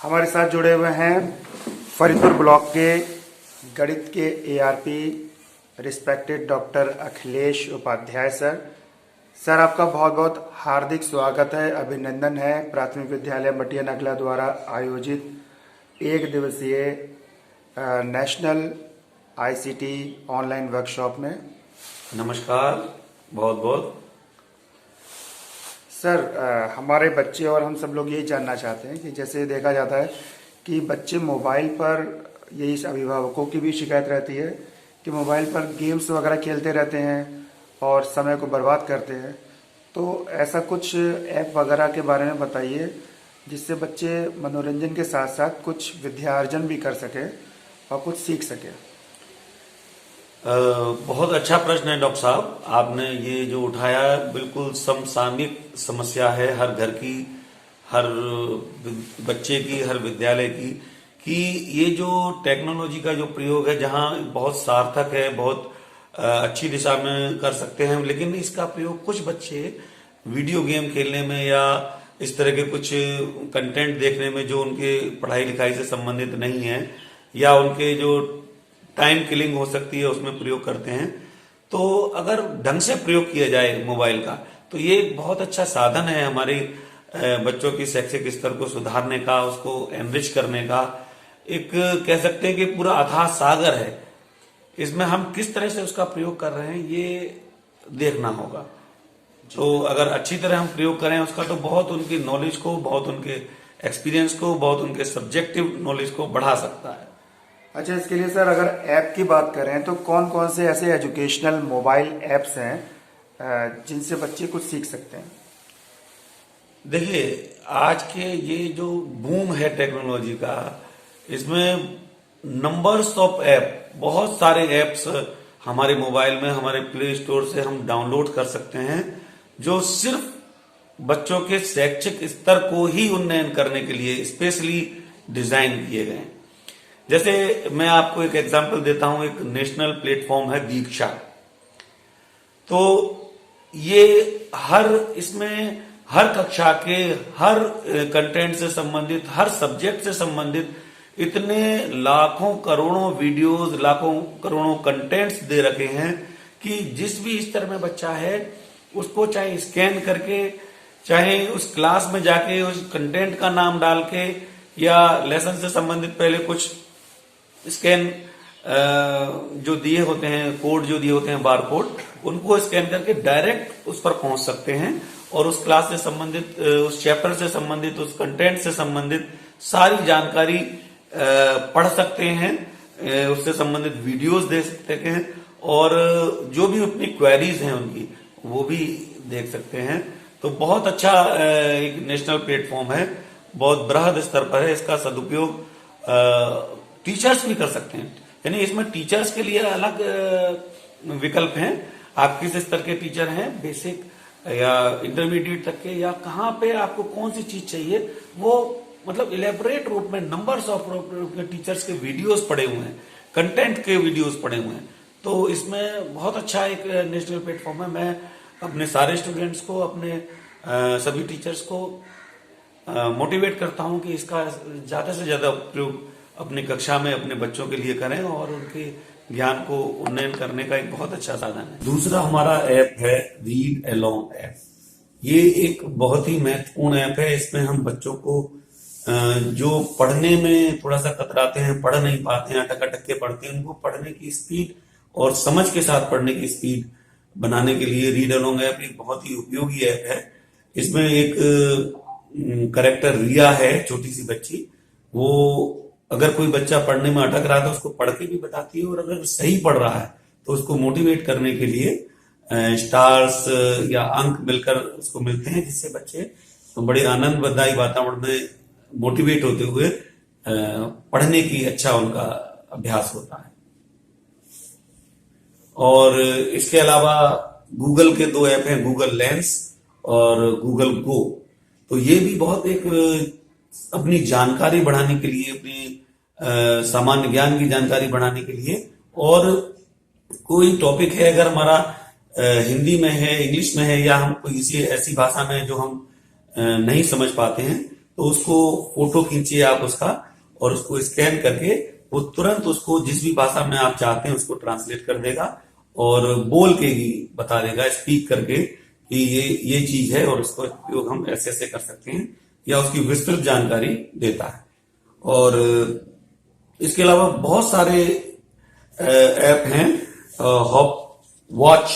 हमारे साथ जुड़े हुए हैं फरीदपुर ब्लॉक के गणित के ARP respected doctor Akhilesh Upadhyay sir. Sir आपका बहुत बहुत हार्दिक स्वागत है, अभिनंदन है प्राथमिक विद्यालय मटिया नगला द्वारा आयोजित एक दिवसीय नेशनल आईसीटी ऑनलाइन वर्कशॉप में। नमस्कार, बहुत बहुत। सर हमारे बच्चे और हम सब लोग यही जानना चाहते हैं कि जैसे देखा जाता है कि बच्चे मोबाइल पर, यही अभिभावकों की भी शिकायत रहती है कि मोबाइल पर गेम्स वगैरह खेलते रहते हैं और समय को बर्बाद करते हैं। तो ऐसा कुछ ऐप वगैरह के बारे में बताइए जिससे बच्चे मनोरंजन के साथ साथ कुछ विद्यार्जन भी कर सके और कुछ सीख सके। बहुत अच्छा प्रश्न है डॉक्टर साहब, आपने ये जो उठाया बिल्कुल समसामयिक समस्या है हर घर की, हर बच्चे की, हर विद्यालय की, कि ये जो टेक्नोलॉजी का जो प्रयोग है जहां बहुत सार्थक है, बहुत अच्छी दिशा में कर सकते हैं, लेकिन इसका प्रयोग कुछ बच्चे वीडियो गेम खेलने में या इस तरह के कुछ कंटेंट देखने में जो उनके पढ़ाई लिखाई से संबंधित नहीं है या उनके जो टाइम किलिंग हो सकती है उसमें प्रयोग करते हैं। तो अगर ढंग से प्रयोग किया जाए मोबाइल का तो ये एक बहुत अच्छा साधन है हमारे बच्चों की शैक्षिक स्तर को सुधारने का, उसको एनरिच करने का। एक कह सकते हैं कि पूरा अथाह सागर है, इसमें हम किस तरह से उसका प्रयोग कर रहे हैं ये देखना होगा। तो अगर अच्छी तरह हम प्रयोग करें उसका तो बहुत उनकी नॉलेज को, बहुत उनके एक्सपीरियंस को, बहुत उनके सब्जेक्टिव नॉलेज को बढ़ा सकता है। अच्छा, इसके लिए सर अगर ऐप की बात करें तो कौन कौन से ऐसे एजुकेशनल मोबाइल ऐप्स हैं जिनसे बच्चे कुछ सीख सकते हैं? देखिए, आज के ये जो बूम है टेक्नोलॉजी का, इसमें नंबर्स ऑफ ऐप, बहुत सारे ऐप्स हमारे मोबाइल में, हमारे प्ले स्टोर से हम डाउनलोड कर सकते हैं जो सिर्फ बच्चों के शैक्षिक स्तर को ही उन्नयन करने के लिए स्पेशली डिजाइन किए गए हैं। जैसे मैं आपको एक एग्जांपल देता हूं, एक नेशनल प्लेटफॉर्म है दीक्षा। तो ये इसमें हर कक्षा के हर कंटेंट से संबंधित, हर सब्जेक्ट से संबंधित इतने लाखों करोड़ों वीडियोस, लाखों करोड़ों कंटेंट्स दे रखे हैं कि जिस भी स्तर में बच्चा है उसको चाहे स्कैन करके, चाहे उस क्लास में जाके उस कंटेंट का नाम डाल के, या लेसन से संबंधित पहले कुछ स्कैन जो दिए होते हैं, कोड जो दिए होते हैं, बार कोड, उनको स्कैन करके डायरेक्ट उस पर पहुंच सकते हैं और उस क्लास से संबंधित, उस चैप्टर से संबंधित, उस कंटेंट से संबंधित सारी जानकारी पढ़ सकते हैं, उससे संबंधित वीडियोस देख सकते हैं और जो भी अपनी क्वेरीज हैं उनकी वो भी देख सकते हैं। तो बहुत अच्छा एक नेशनल प्लेटफॉर्म है, बहुत बृहद स्तर पर है। इसका सदुपयोग टीचर्स भी कर सकते हैं, यानी इसमें टीचर्स के लिए अलग विकल्प हैं। आप किस स्तर के टीचर हैं, बेसिक या इंटरमीडिएट तक के, या कहाँ पे आपको कौन सी चीज चाहिए, वो मतलब इलेबोरेट रूप में नंबर्स ऑफ टीचर्स के वीडियोस पड़े हुए हैं, कंटेंट के वीडियोस पड़े हुए हैं। तो इसमें बहुत अच्छा एक नेशनल प्लेटफॉर्म है। मैं अपने सारे स्टूडेंट्स को, अपने सभी टीचर्स को मोटिवेट करता हूं कि इसका ज्यादा से ज्यादा प्रयोग अपनी कक्षा में अपने बच्चों के लिए करें और उनके ज्ञान को उन्नयन करने का एक बहुत अच्छा साधन है। दूसरा हमारा ऐप है रीड अलोंग ऐप। ये एक बहुत ही महत्वपूर्ण ऐप है। इसमें हम बच्चों को जो पढ़ने में थोड़ा सा कतराते हैं, पढ़ नहीं पाते हैं, अटक अटक के पढ़ते हैं, उनको पढ़ने की स्पीड और समझ के साथ पढ़ने की स्पीड बनाने के लिए रीड अलोंग ऐप एक बहुत ही उपयोगी ऐप है। इसमें एक करेक्टर रिया है, छोटी सी बच्ची, वो अगर कोई बच्चा पढ़ने में अटक रहा है तो उसको पढ़ के भी बताती है, और अगर सही पढ़ रहा है तो उसको मोटिवेट करने के लिए स्टार्स या अंक मिलकर उसको मिलते हैं, जिससे बच्चे तो बड़े आनंददायी वातावरण में मोटिवेट होते हुए पढ़ने की अच्छा उनका अभ्यास होता है। और इसके अलावा गूगल के दो ऐप हैं, गूगल लेंस और गूगल गो। तो ये भी बहुत एक अपनी जानकारी बढ़ाने के लिए, अपनी सामान्य ज्ञान की जानकारी बढ़ाने के लिए, और कोई टॉपिक है अगर हमारा हिंदी में है, इंग्लिश में है, या हम कोई ऐसी भाषा में जो हम नहीं समझ पाते हैं, तो उसको फोटो खींचिए आप उसका, और उसको स्कैन करके वो तुरंत उसको जिस भी भाषा में आप चाहते हैं उसको ट्रांसलेट कर देगा, और बोल के ही बता देगा, स्पीक करके, कि ये चीज है और इसका उपयोग हम ऐसे ऐसे कर सकते हैं, या उसकी विस्तृत जानकारी देता है। और इसके अलावा बहुत सारे ऐप हैं। हॉप वॉच,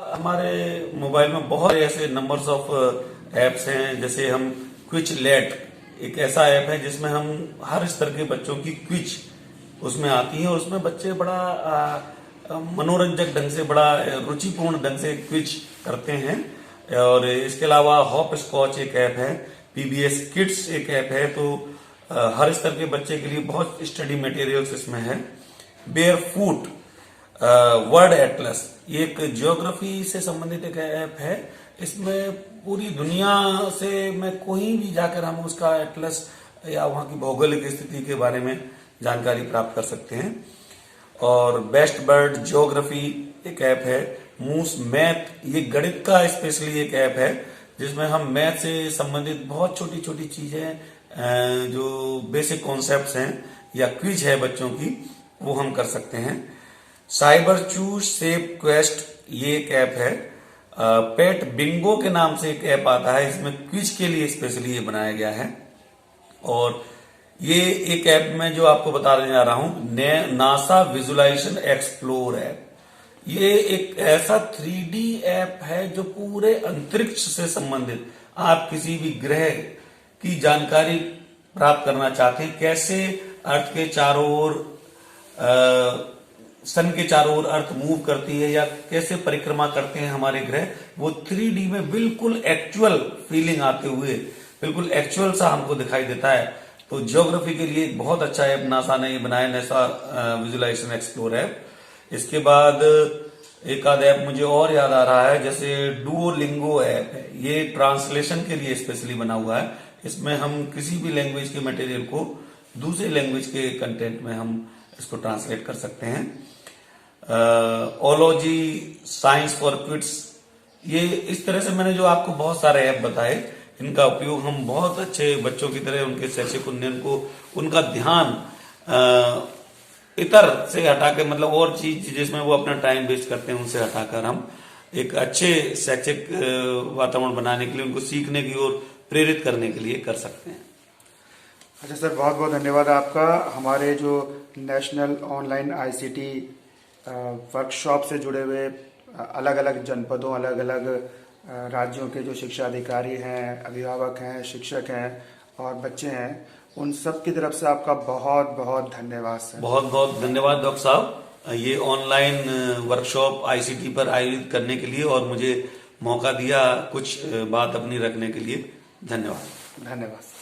हमारे मोबाइल में बहुत ऐसे नंबर्स ऑफ ऐप्स हैं। जैसे हम क्विजलेट, एक ऐसा ऐप है जिसमें हम हर स्तर के बच्चों की क्विज उसमें आती है, और उसमें बच्चे बड़ा मनोरंजक ढंग से, बड़ा रुचिपूर्ण ढंग से क्विज करते हैं। और इसके अलावा हॉप स्कॉच एक ऐप है, पीबीएस किड्स एक ऐप है। तो हर स्तर के बच्चे के लिए बहुत स्टडी मटेरियल्स इसमें है। बेयर फूट वर्ड एटलस, ये एक ज्योग्राफी से संबंधित एक ऐप है। इसमें पूरी दुनिया से में कोई भी जाकर हम उसका एटलस या वहां की भौगोलिक स्थिति के बारे में जानकारी प्राप्त कर सकते हैं। और बेस्ट बर्ड ज्योग्राफी एक ऐप है। मूस मैथ, ये गणित का स्पेशली एक ऐप है जिसमें हम मैथ से संबंधित बहुत छोटी छोटी चीजें, जो बेसिक कॉन्सेप्ट्स हैं या क्विज है बच्चों की, वो हम कर सकते हैं। साइबर चूज सेफ क्वेस्ट, ये एक ऐप है। पेट बिंगो के नाम से एक ऐप आता है, इसमें क्विज के लिए स्पेशली ये बनाया गया है। और ये एक ऐप में जो आपको बताने जा रहा हूं, नासा विजुलाइजेशन एक्सप्लोर ऐप, ये एक ऐसा 3D ऐप है जो पूरे अंतरिक्ष से संबंधित, आप किसी भी ग्रह की जानकारी प्राप्त करना चाहते हैं, कैसे अर्थ के चारों ओर, सन के चारों ओर अर्थ मूव करती है या कैसे परिक्रमा करते हैं हमारे ग्रह, वो 3D में बिल्कुल एक्चुअल फीलिंग आते हुए बिल्कुल एक्चुअल सा हमको दिखाई देता है। तो ज्योग्राफी के लिए एक बहुत अच्छा ऐप नासा ने बनाया, नासा विजुलाइजेशन एक्सप्लोर ऐप। इसके बाद एक आध ऐप मुझे और याद आ रहा है, जैसे डुओलिंगो ऐप है, ये ट्रांसलेशन के लिए स्पेशली बना हुआ है। इसमें हम किसी भी लैंग्वेज के मटेरियल को दूसरे लैंग्वेज के कंटेंट में हम इसको ट्रांसलेट कर सकते हैं। ओलॉजी साइंस फॉर किड्स, ये इस तरह से मैंने जो आपको बहुत सारे ऐप बताए, इनका उपयोग हम बहुत अच्छे बच्चों की तरह उनके शैक्षिक उन्नयन को, उनका ध्यान इतर से हटा के, मतलब और चीज जिसमें वो अपना टाइम वेस्ट करते हैं उनसे हटाकर हम एक अच्छे शैक्षिक वातावरण बनाने के लिए, उनको सीखने की ओर प्रेरित करने के लिए कर सकते हैं। अच्छा सर, बहुत बहुत धन्यवाद आपका। हमारे जो नेशनल ऑनलाइन आईसीटी वर्कशॉप से जुड़े हुए अलग अलग जनपदों, अलग अलग राज्यों के जो शिक्षा अधिकारी हैं, अभिभावक हैं, शिक्षक हैं और बच्चे हैं, उन सब की तरफ से आपका बहुत बहुत धन्यवाद सर। बहुत बहुत धन्यवाद डॉक्टर साहब, ये ऑनलाइन वर्कशॉप आईसीटी पर आयोजित करने के लिए और मुझे मौका दिया कुछ बात अपनी रखने के लिए। धन्यवाद। धन्यवाद।